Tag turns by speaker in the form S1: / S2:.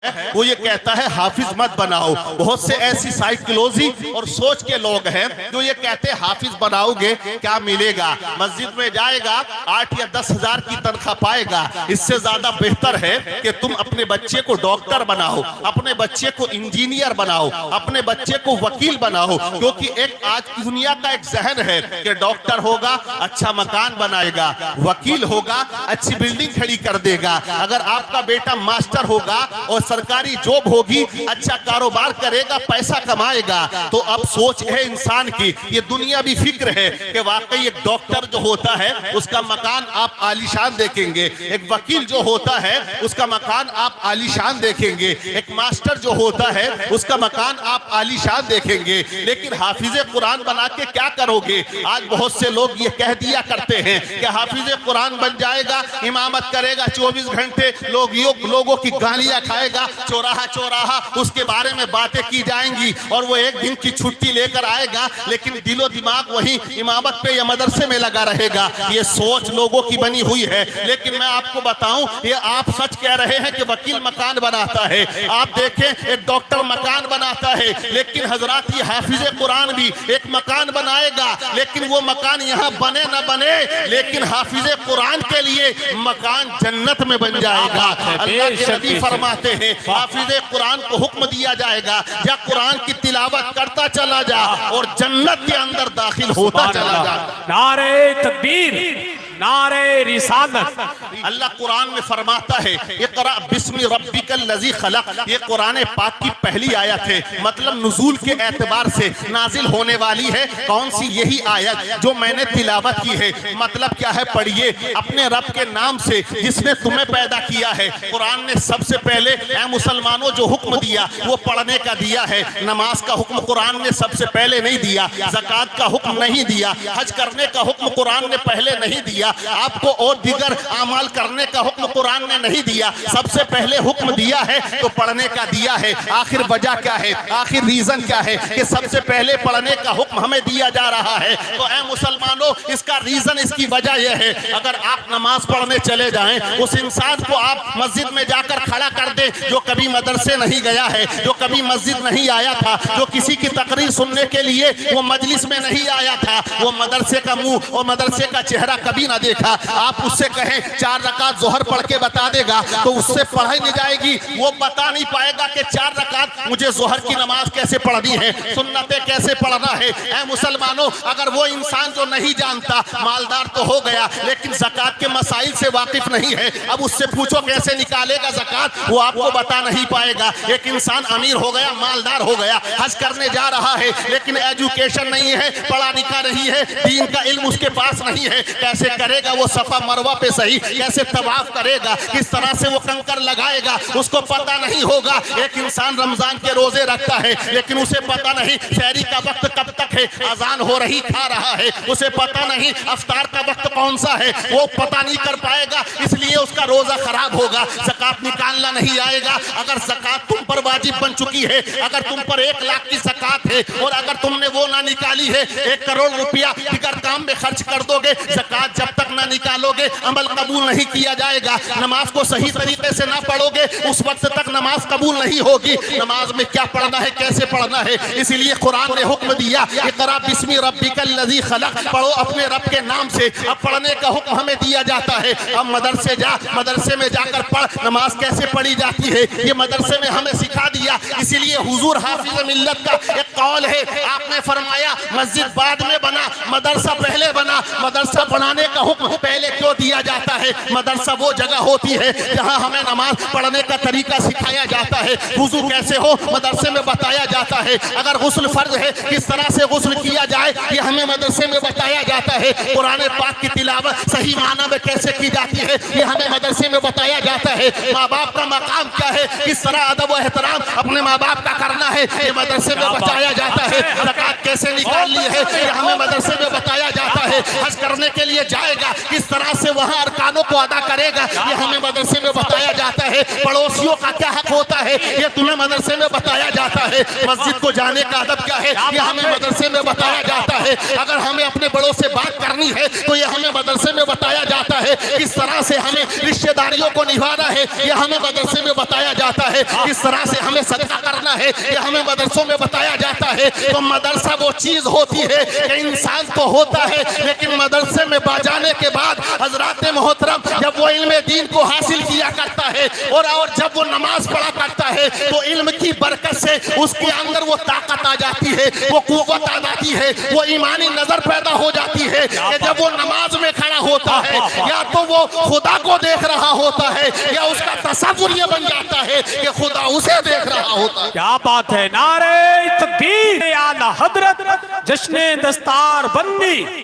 S1: وہ یہ کہتا ہے حافظ مت بناؤ. بہت سے ایسی سائیکولوجی اور سوچ کے لوگ ہیں جو یہ کہتے ہیں حافظ بناؤ گے کیا ملے گا, مسجد میں جائے گا 8 یا 10 ہزار کی تنخواہ پائے گا. اس سے زیادہ بہتر ہے کہ تم اپنے بچے کو ڈاکٹر بناؤ, اپنے بچے کو انجینئر بناؤ, اپنے بچے کو وکیل بناؤ. کیونکہ ایک آج کی دنیا کا ایک ذہن ہے کہ ڈاکٹر ہوگا اچھا مکان بنائے گا, وکیل ہوگا اچھی بلڈنگ کھڑی کر دے گا, اگر آپ کا بیٹا ماسٹر ہوگا اور سرکاری جاب ہوگی اچھا کاروبار کرے گا پیسہ کمائے گا. تو اب سوچ ہے انسان کی, یہ دنیا بھی فکر ہے کہ واقعی ایک ڈاکٹر جو ہوتا ہے اس کا مکان آپ عالیشان دیکھیں گے, ایک وکیل جو ہوتا ہے اس کا مکان آپ عالیشان دیکھیں گے, ایک ماسٹر جو ہوتا ہے اس کا مکان آپ عالیشان دیکھیں گے. لیکن حافظ قرآن بنا کے کیا کرو گے؟ آج بہت سے لوگ یہ کہہ دیا کرتے ہیں کہ حافظ قرآن بن جائے گا, امامت کرے گا 24 گھنٹے, لوگوں کی گالیاں کھائے گا, چوراہا چوراہا اس کے بارے میں باتیں کی جائیں گی, اور وہ ایک دن کی چھٹی لے کر آئے گا لیکن دل و دماغ وہی امامت پہ یا مدرسے میں لگا رہے گا. یہ سوچ لوگوں کی بنی ہوئی ہے. لیکن میں آپ کو بتاؤں, یہ آپ سچ کہہ رہے ہیں کہ وکیل مکان بناتا ہے, آپ دیکھیں ایک ڈاکٹر مکان بناتا ہے, لیکن حضرات یہ حافظ قرآن بھی ایک مکان بنائے گا, لیکن وہ مکان یہاں بنے نہ بنے, لیکن حافظ قرآن کے لیے مکان جنت میں بن جائے گا. اللہ کے نبی فرماتے ہیں حافظ قرآن کو حکم دیا جائے گا یا قرآن کی تلاوت کرتا چلا جا اور جنت کے اندر داخل ہوتا چلا جا.
S2: نعرہ تکبیر, نعرہ رسالت.
S1: اللہ قرآن میں فرماتا ہے اقرأ بسم ربک الذی خلق, یہ قرآن پاک کی پہلی آیت ہے, مطلب نزول کے اعتبار سے نازل ہونے والی ہے. کون سی؟ یہی آیت جو میں نے تلاوت کی ہے. مطلب کیا ہے؟ پڑھیے اپنے رب کے نام سے جس نے تمہیں پیدا کیا ہے. قرآن نے سب سے پہلے اے مسلمانوں جو حکم دیا وہ پڑھنے کا دیا ہے. نماز کا حکم قرآن نے سب سے پہلے نہیں دیا, زکوٰۃ کا حکم نہیں دیا, حج کرنے کا حکم قرآن نے پہلے نہیں دیا, آپ کو اور دیگر اعمال کرنے کا حکم قرآن نے نہیں دیا. سب سے پہلے حکم دیا ہے تو پڑھنے کا دیا ہے. آخر وجہ کیا ہے, آخر ریزن کیا ہے کہ سب سے پہلے پڑھنے کا حکم ہمیں دیا جا رہا ہے؟ تو اے مسلمانوں اس کا ریزن, اس کی وجہ یہ ہے, اگر آپ نماز پڑھنے چلے جائیں اس انسان کو آپ مسجد میں جا کر کھڑا کر دیں جو کبھی مدرسے نہیں گیا ہے, جو کبھی مسجد نہیں آیا تھا, جو کسی کی تقریر سننے کے لیے وہ مجلس میں نہیں آیا تھا, وہ مدرسے کا منہ اور مدرسے کا چہرہ کبھی نہ دیکھا, آپ اس سے کہیں 4 رکعت ظہر پڑھ کے بتا دے گا تو اس سے پڑھائی نہیں جائے گی. وہ بتا نہیں پائے گا کہ 4 رکعت مجھے ظہر کی نماز کیسے پڑھنی ہے, سنتیں کیسے پڑھنا ہے. اے مسلمانوں اگر وہ انسان جو نہیں جانتا, مالدار تو ہو گیا لیکن زکوٰۃ کے مسائل سے واقف نہیں ہے, اب اس سے پوچھو کیسے نکالے گا زکوٰۃ, وہ آپ کو بتا نہیں پائے گا. ایک انسان امیر ہو گیا, مالدار ہو گیا, حج کرنے جا رہا ہے لیکن ایجوکیشن نہیں ہے, پڑھا لکھا نہیں ہے, دین کا علم اس کے پاس نہیں ہے, کیسے کرے گا وہ صفا مروہ پہ صحیح, کیسے طواف کرے گا, کس طرح سے وہ کنکر لگائے گا, اس کو پتہ نہیں ہوگا. ایک انسان رمضان کے روزے رکھتا ہے لیکن اسے پتہ نہیں سحری کا وقت کب تک ہے, اذان ہو رہی کھا رہا ہے, اسے پتہ نہیں افطار کا وقت کون سا ہے, وہ پتہ نہیں کر پائے گا, اس لیے اس کا روزہ خراب ہوگا. زکوٰۃ نکالنا نہیں آئے گا. اگر زکوٰۃ تم پر واجب بن چکی ہے, اگر تم پر 1 لاکھ کی زکوٰۃ ہے اور اگر تم نے وہ نہ نکالی ہے, 1 کروڑ روپیہ دیگر کام میں خرچ کر دو گے, زکوٰۃ جب تک نہ نکالو گے عمل قبول نہیں کیا جائے گا. نماز کو صحیح طریقے سے نہ پڑھو گے اس وقت تک نماز قبول نہیں ہوگی. نماز میں کیا پڑھنا ہے, کیسے پڑھنا ہے, اسی لیے قرآن نے حکم دیا اقرأ بسم ربک الذی خلق, پڑھو اپنے رب کے نام سے. اب پڑھنے کا حکم ہمیں دیا جاتا ہے, اب مدرسے جا, مدرسے میں جا کر پڑھ, نماز کیسے پڑھی جاتی ہے یہ مدرسے میں ہمیں سکھا دیا. اسی لیے حضور حافظ ملت کا ایک قول ہے, آپ نے فرمایا مسجد بعد میں بنا, مدرسہ پہلے بنا. مدرسہ بنانے کا حکم پہلے کیوں دیا جاتا ہے؟ مدرسہ وہ جگہ ہوتی ہے جہاں ہمیں نماز پڑھنے کا طریقہ سکھایا جاتا ہے, وضو کیسے ہو مدرسے میں بتایا جاتا ہے, اگر غسل فرض ہے کس طرح سے غسل کیا جائے یہ ہمیں مدرسے میں بتایا جاتا ہے, قرآن پاک کی تلاوت صحیح معنی میں کیسے کی جاتی ہے یہ ہمیں مدرسے میں بتایا جاتا ہے, ماں باپ کا مقام کیا ہے, کس طرح ادب و احترام اپنے ماں باپ کا کرنا ہے یہ مدرسے میں بتایا جاتا ہے, زکوٰۃ کیسے نکالنی ہے یہ ہمیں مدرسے میں بتایا جاتا ہے, حج کرنے کے لیے جائے جائے گا, کس طرح سے وہاں ارکانوں کو ادا کرے گا, یہ ہمیں مدرسے میں بتایا جاتا ہے. پڑوسیوں کا کیا حق ہوتا ہے, یہ تمہیں مدرسے میں بتایا جاتا ہے. مسجد کو جانے کا ادب کیا ہے, یہ ہمیں مدرسے میں بتایا جاتا ہے. اگر ہمیں اپنے بڑوں سے بات کرنی ہے تو یہ ہمیں مدرسے میں بتایا جاتا ہے. کس طرح سے ہمیں رشتہ داریوں کو نبھانا ہے, یہ ہمیں مدرسے میں بتایا جاتا ہے. کس طرح سے ہمیں صدقہ کرنا ہے, یہ ہمیں مدرسوں میں بتایا جاتا ہے. تو مدرسہ وہ چیز ہوتی ہے کہ انسان تو ہوتا ہے, لیکن مدرسے میں جانے کے بعد حضرات محترم جب وہ علم دین کو حاصل کیا کرتا ہے اور جب وہ نماز پڑھا کرتا ہے تو علم کی برکت سے اس کے اندر وہ طاقت آ جاتی ہے, وہ قوت آ جاتی ہے, وہ ایمانی نظر پیدا ہو جاتی ہے کہ جب وہ نماز میں کھڑا ہوتا ہے یا تو وہ خدا کو دیکھ رہا ہوتا ہے یا اس کا تصور یہ بن جاتا ہے کہ خدا اسے دیکھ رہا ہوتا ہے.
S2: کیا بات ہے. نعرہ تکبیر. اعلی حضرت جشن دستار بندی.